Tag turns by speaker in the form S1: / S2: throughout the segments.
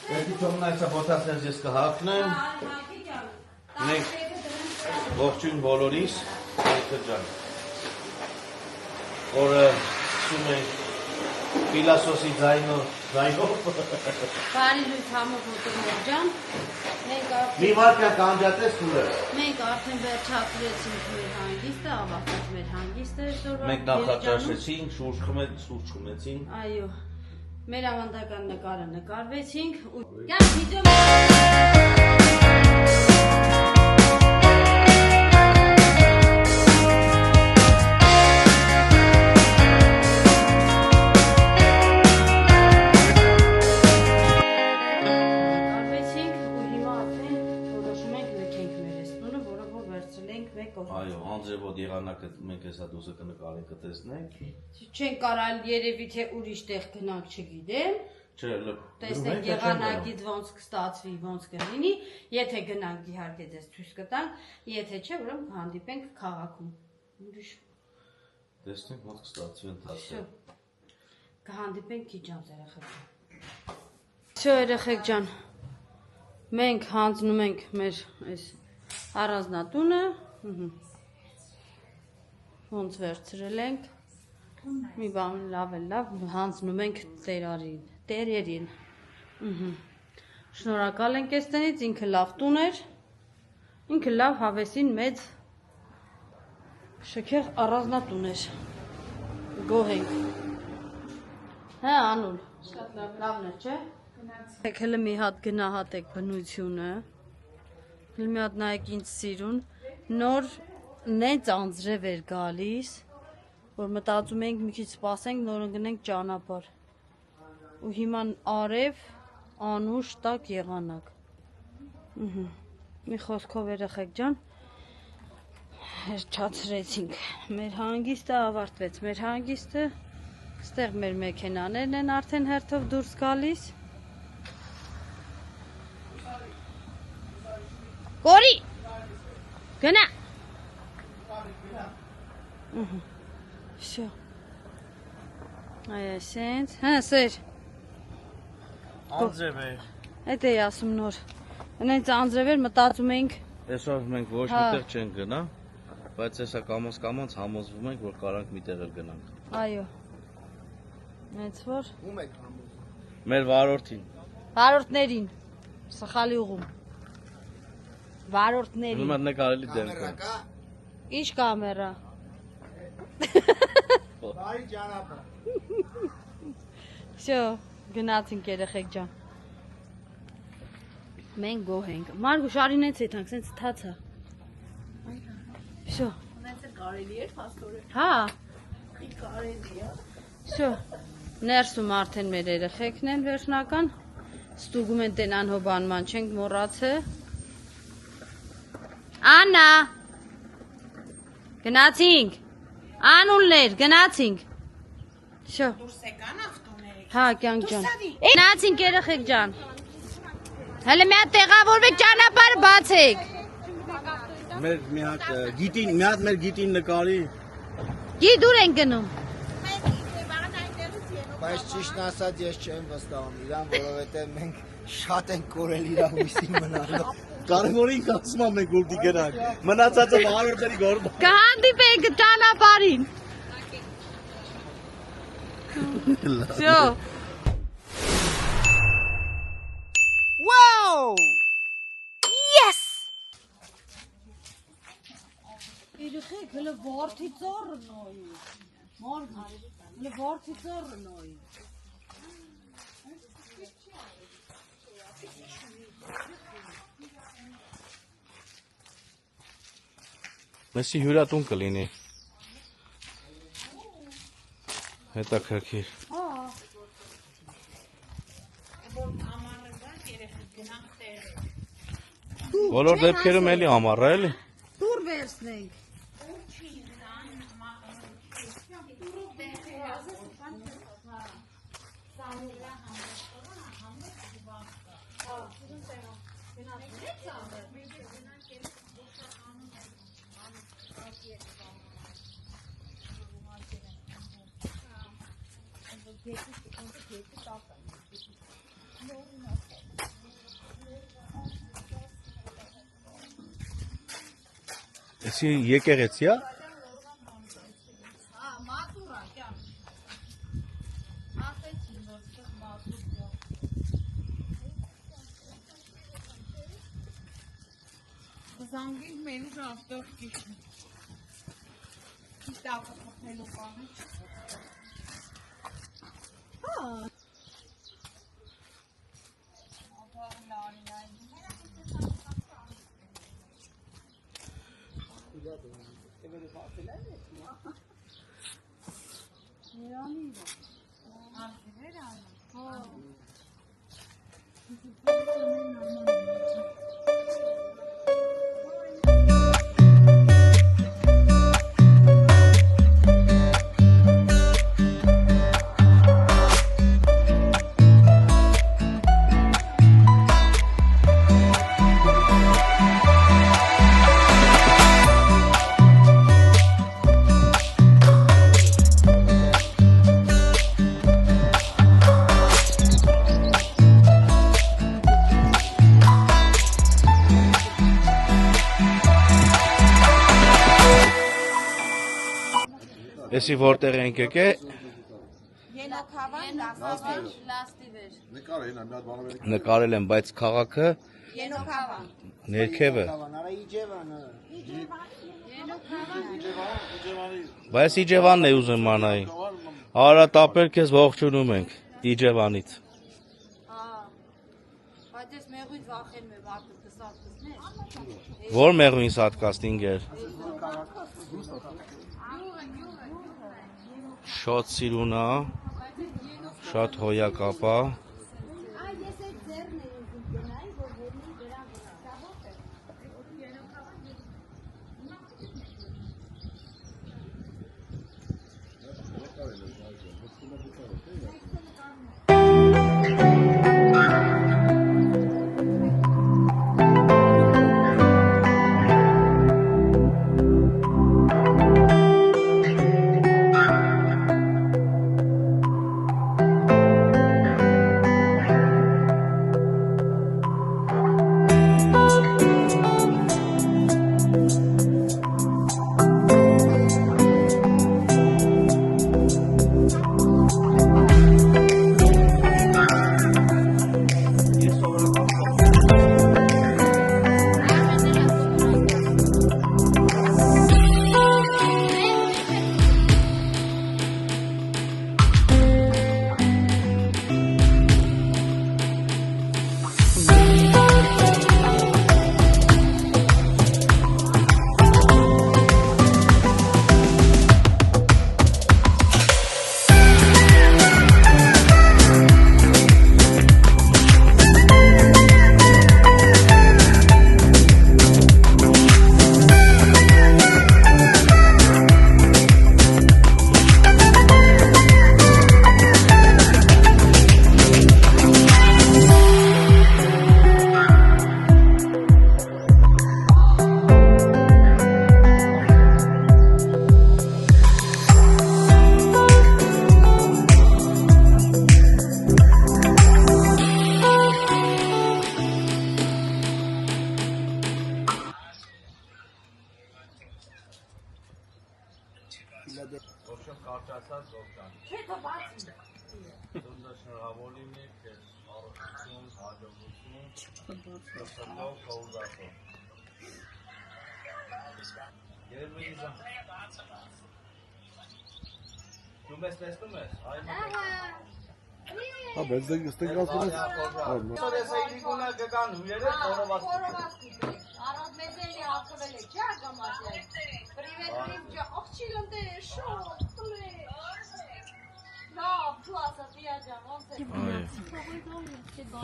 S1: Ერთი թողնայցա բոտասներս ես կհակնեմ։ Մենք ողջույն բոլորիս, Հայկը ջան։ Որը սում ենք Պիլասոսի ձայնով։
S2: Բարի լույս համով հոտորներ ջան։
S1: Մի վարկա կանջատես տուրը։
S2: Մենք արդեն վերջացրեցինք մեր հանգիստը, ավարտեց մեր հանգիստը այսօրվա։
S1: Մենք նախաճաշեցինք, շուրջ խմեցինք։
S2: Այո։ Մեր ավանդական նկարը նկարվեցինք։
S1: Այո, անձրևոտ եղանակը մենք հեսա դուսը կնկարենք կտեսնենք։
S2: Չեն կարալ երևի թե ուրիշ տեղ գնանք չգիտեմ։ Տեսնենք եղանակից ոնց կստացվի, ոնց կլինի, եթե գնանք իհարկե դες ցույց կտանք, եթե չէ, ուրեմն հանդիպենք քաղաքում։ Ուրիշ
S1: տեսնենք ոնց կստացվի ընթացքը։
S2: Կհանդիպենք քիչ անց երեխեք ջան։ Всё երեխեք ջան։ Մենք հանձնում ենք մեր այս առանձնատունը, ոնց վերցրել ենք։ Մի բան լավ հանձնում ենք տերերին։ Շնորհակալ ենք այստեղից, ինքը լավ տուն էր, ինքը լավ հավեսին մեծ շքեղ առանձնատուն էր։ Գոհ ենք։ Հա Անուլ, լավն է, չէ՞։ Եք հələ մի հատ գնահատեք բնությունը։ Հələ մի հատ նայեք ինձ սիրուն, նոր նենց անձրև էր գալիս, որ մտածում ենք մի քիչ սպասենք, նոր ընկնենք ճանապարհ։ Ու հիմա արև, անուշ, տակ եղանակ։ Մի խոսքով երեխեք ջան, հերթացրեցինք։ Մեր հանգիստը ավարտվեց, մեր հանգիստը, ստեղ մեր մեքենաներն են արդեն հերթով դուրս գալիս։ Կորի, գնա։ Всё։ Այ այսենց, հա սեր։
S1: Անձրև է։
S2: Այդ էի ասում նոր։ Այնց անձրև էր մտածում էինք։
S1: Այսօր մենք ոչ միտեղ չենք գնա, բայց հեսա կամոց համոզվում ենք, որ կարանք միտեղ էլ գնանք։
S2: Այո։ Հենց որ։
S3: Ում եք համոզվում։
S1: Մեր վարորդին։
S2: Վարորդներին։ Սխալի ուղում։ Վարորդներին։
S1: Ուրեմն նկարելի դեմքը։
S2: Ինչ կամերա։
S3: Բարի ճանապարհ։
S2: Всё, գնացինք երեխեք ջան։ Մենք գոհ ենք։ Մարգուշ արինեց եթանք, սենց թացա։ Всё։
S4: Ունեցել կարելի էր փաստորեն։
S2: Հա։
S4: Ի կարելի է։
S2: Всё։ Ներսում արդեն մեր երեխեքն են վերջնական։ Ստուգում են տենան հոբանման, չենք մոռացել։ Աննա։ Գնացինք։ Անուլներ, գնացինք։ Всё։
S4: Դուրս եկան ավտոները։
S2: Հա, կյանք ջան։ Գնացինք երեխեք ջան։ Հələ մի հատ տեղավորվեք ճանապարհը բացեք։
S1: Մեր մի հատ մեր գիտին նկարի։
S2: Գի դուր են գնում։
S3: Բայց ճիշտն ասած ես չեմ վստահում իրան, որովհետև մենք շատ ենք կորել իր հույսին մնալով։
S1: Կարևորին կասում եմ մենք ուլտի գնանք։ Մնացածը վարորդների գործ։
S2: Կհանդիպենք ճանապարհին։ Всё։
S3: Wow!
S2: Yes! Երեխեք, հələ վարդի ծառը նոյի։ Մարգար, հələ վարդի ծառը նոյի։
S1: Մեսի հյուրատուն կլինի։ Հետաքրքիր։ Բոլոր դեպքերում էլի ամառ է, էլի։
S2: Դուր վերցնենք։
S1: Էսի եկեղեցի է։
S4: Զանգենք մենուզ ավտով կիշն։ Տակը խփելու բանը։
S1: Էսի որտեղ ենք եկե։
S4: Ենոքավան լաստիվեր։
S1: Նկարել եմ, բայց քաղաքը
S4: Ենոքավան։
S1: ներքևը։
S3: Արա Իջևանը։
S1: Բայց Իջևանն է ուզում անայի։ Արա տապեր քեզ ողջունում ենք Իջևանից։
S2: Բայց ես մեղույթ վախենում եմ արդեն կսարտուսներ։
S1: Որ մեղույն սատկաստինգեր։ Շատ սիրունա, շատ հոյակապա։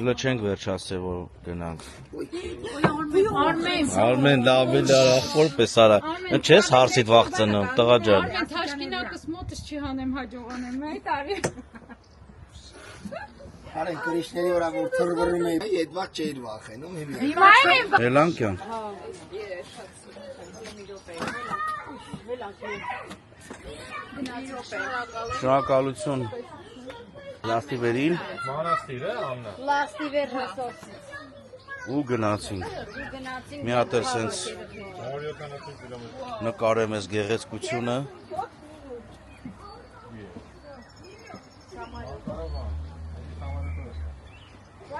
S1: Հլը չենք վերջացել, որ գնանք։ Արմեն, լավիլ ախոր պես արա։ Չես հարցիդ վաղծնում, տղա ջան։
S4: Արմեն թաշկինակս մոտս չի հանեմ հաջողանեմ, այ տարի։
S3: Արեն կրիշների վրա որ թռվռում էի, այդված չէիր վախենում հիմա։
S1: Էլանկյան։ Շնորհակալություն։ Լաստիվերին։
S2: Լաստիվեր հսոցից։
S1: ու գնացինք։ Մի հատ էլ սենց նկարեմ ես գեղեցկությունը։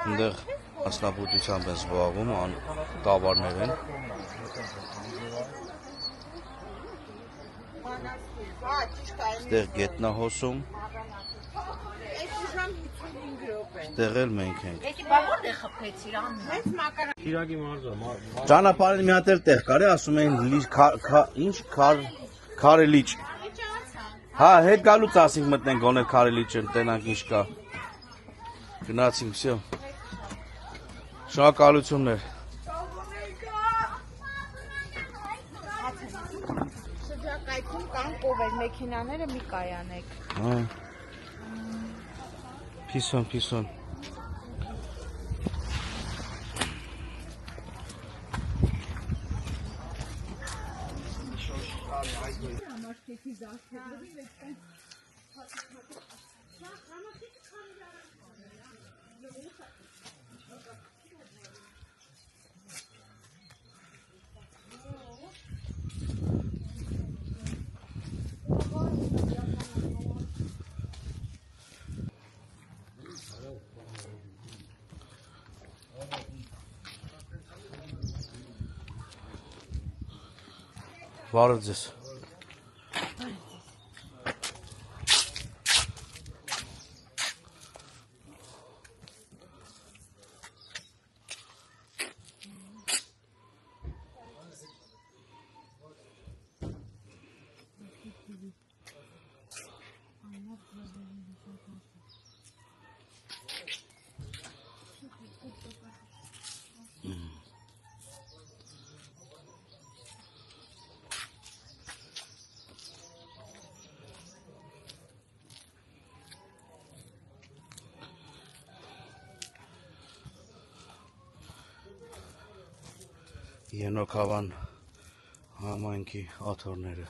S1: Այնտեղ ասնապուտությամբ են զբաղվում, տավարներ են։ Այստեղ գետնա հոսում։ Այստեղ էլ մենք ենք։ Ճանապարհին մի հատ էլ տեղ կար է, ասում էին ինչ քարելիչ։ Հա, հետ գալուց ասինք մտնենք գոներ քարելիչը, տենանք ինչ կա։ Գնացինք, всё։ Շնորհակալություններ։
S4: Շրջակայքում կան կովեր, մեքենաները մի կայանեք։
S1: Հա։ Փիսոն։ Բարև ձեզ։ Ենոքավան համայնքի աթոռները։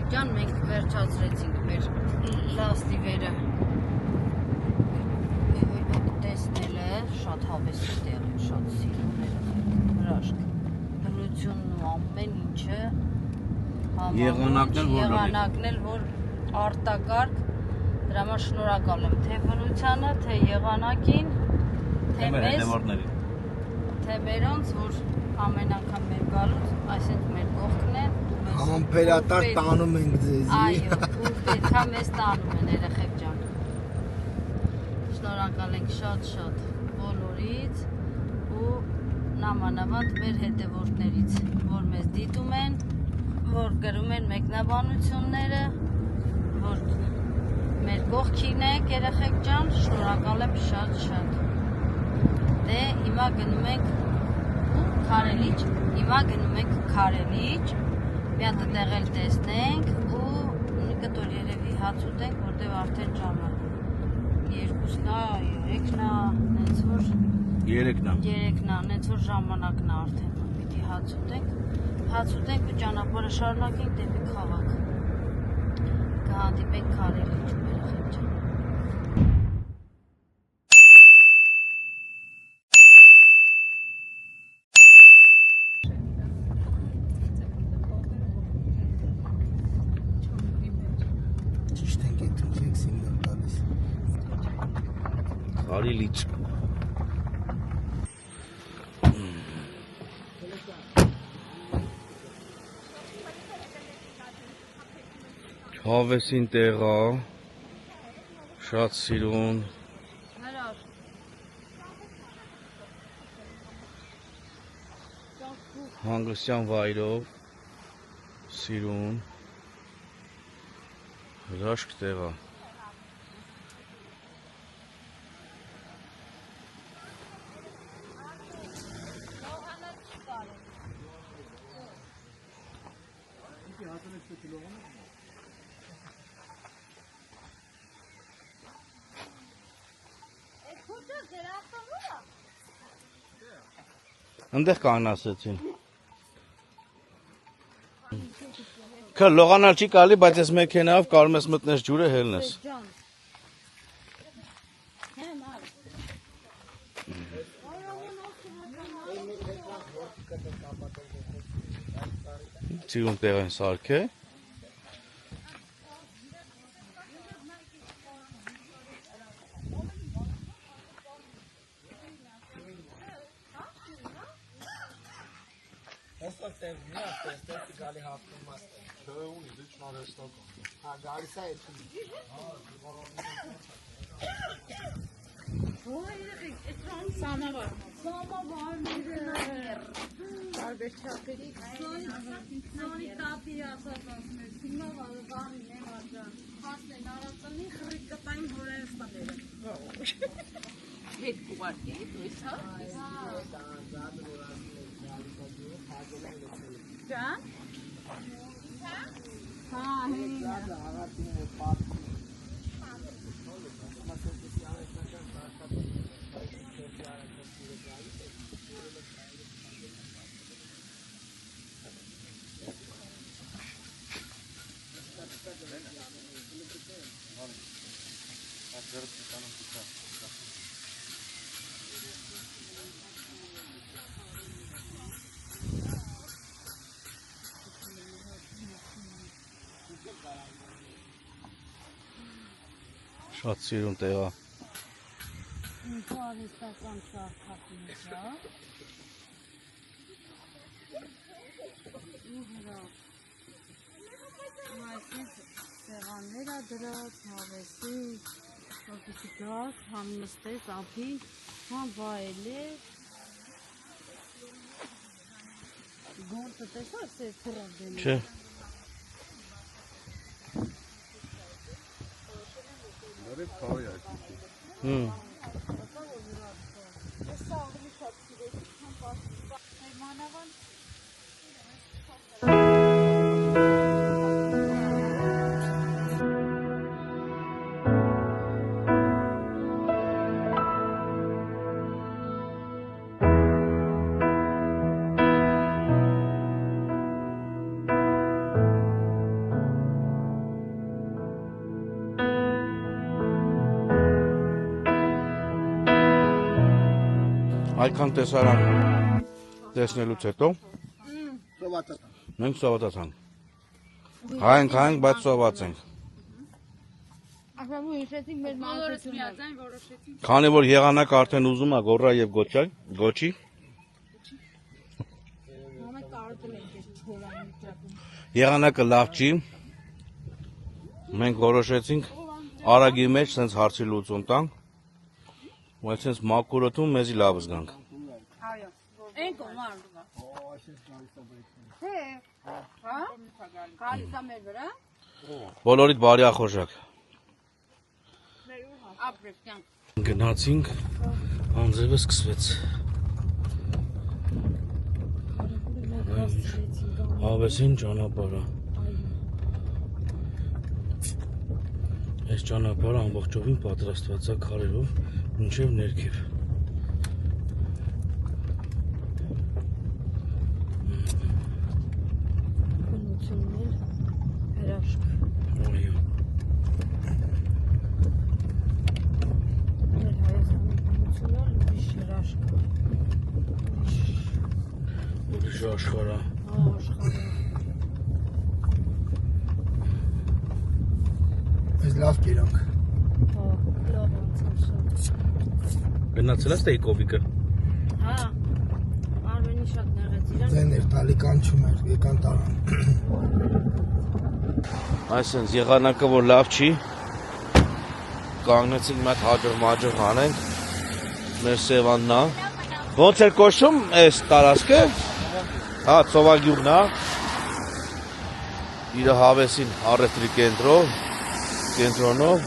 S1: Ջան, մենք վերջացրեցինք մեր լաստիվերը տեսնելը, շատ հավես է տեղի, շատ սիրուն հրաշք, բնությունն ու ամեն ինչը եղանակն էլ որ արտակարգ, դրա համար շնորհակալ եմ թե բնությանը, թե եղանակին, թե մեզ, թե մերոնց, որ ամեն անգամ մեր գալուց, այսինքն մեր կողքն է
S3: Համբերատար տանում ենք ձեզի։
S2: Այո, ու պետքա մեզ տանում են երեխեք ջան։ Շնորհակալ ենք շատ բոլորից ու
S1: նամանավանդ մեր հետևորդներից, որ մեզ դիտում են, որ գրում են մեկնաբանությունները, որ մեր կողքին եք երեխեք ջան, շնորհակալ եմ շատ։ Դե հիմա գնում ենք Քարելիչ, մի հատ տեղել տեսնենք ու մի կտոր երևի հաց ուտենք, որտեղ արդեն ժամը 2-ն է, 3-ն է, նենց որ 3-ն է, նենց որ ժամանակն է արդեն, պիտի հաց ուտենք ու ճանապարհը շարունակենք դեպի քաղաք։ Կհանդիպենք Քարելիչում երեխեք ջան։
S5: Քարելիչ։ Հավեսին տեղ է, շատ սիրուն։ Հանգստյան վայրով, սիրուն, հրաշք տեղ է։ Ընդեղ կանասեցին։ Քը լողանալ չի կարելի, բայց այս մեքենայով կարող ես մտնես ջուրը հելնես։ Սիրուն տեղ են սարքե։ Շատ սիրուն տեղ է։
S1: Արհեստական շարքապինս է։ Ու հրավ։ Այսպես սեղաններ է դրած, հավեսի, որպեսզի գաս, համ նստես, ափի, համ վայելես։ Գործը տեսա՞ր սեր թռավ դեմը։
S5: Չէ։ Այդքան տեսարան տեսնելուց հետո մենք սովածացանք։ Հայենք, բայց սոված ենք։ Քանի որ եղանակը արդեն ուզում է գոռա եւ գոչի։ Եղանակը լավ չի։ Մենք որոշեցինք արագի մեջ sense հարցի լուծում տանք։ Ու այսպես մաքուրոթում մեզի լավ զգանք։
S4: Այո,
S2: Այն կողմը անդուկա։ Թե, հա? Գալիս է մեր վրա։
S5: Բոլորիդ բարի ախորժակ։
S2: Ապրես կյանք։
S5: Գնացինք, անձրևը սկսվեց։ Հավեսին ճանապարհը։ Այս ճանապարհը ամբողջովին պատրաստված է քարերով մինչև ներքև։
S2: Բնություններ, հրաշք։
S5: Այո։
S2: Մեր Հայաստանի բնությունները ուրիշ հրաշք։
S5: Ուրիշ աշխարհը։
S2: Աշխարհը։
S3: Այս լավ կերանք։
S2: Հա, լավ անցավ շատ։
S5: Գնացել ես Տեյկովիկը։
S2: Հա, Արմենի շատ նեղեց իրան։
S3: Ձեներ տալի կանչում էր, եկան տարան։
S5: Այսինքն եղանակը որ լավ չի, կանգնեցինք մի հատ հաջող անենք մեր Սևաննա։ Ոնց էր կոչվում այս տարածքը։ Հա, Ծովագյուղն է։ Իր հավեսին առևտրի կենտրոնով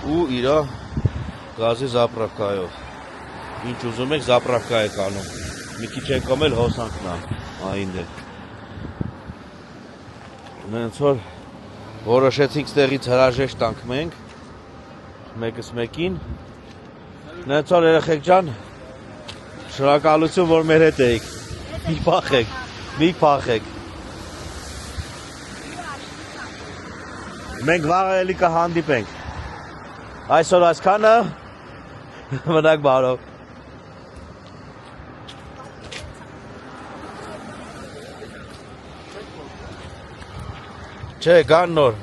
S5: ու իր գազի զապրակայով։ Ինչ ուզում եք զապրակա եք անում։ Մի քիչ եք կոմել հոսանքն է այնդ է։ Նենց որ որոշեցինք ստեղից հրաժեշտ տանք մենք մեկս մեկին։ Նենց որ երեխեք ջան, շնորհակալություն որ մեր հետ էիք։ Մի փախեք։ Մենք վաղը էլի կհանդիպենք։ Այսօր այսքանը մնաք բարով։ Չէ, կան նոր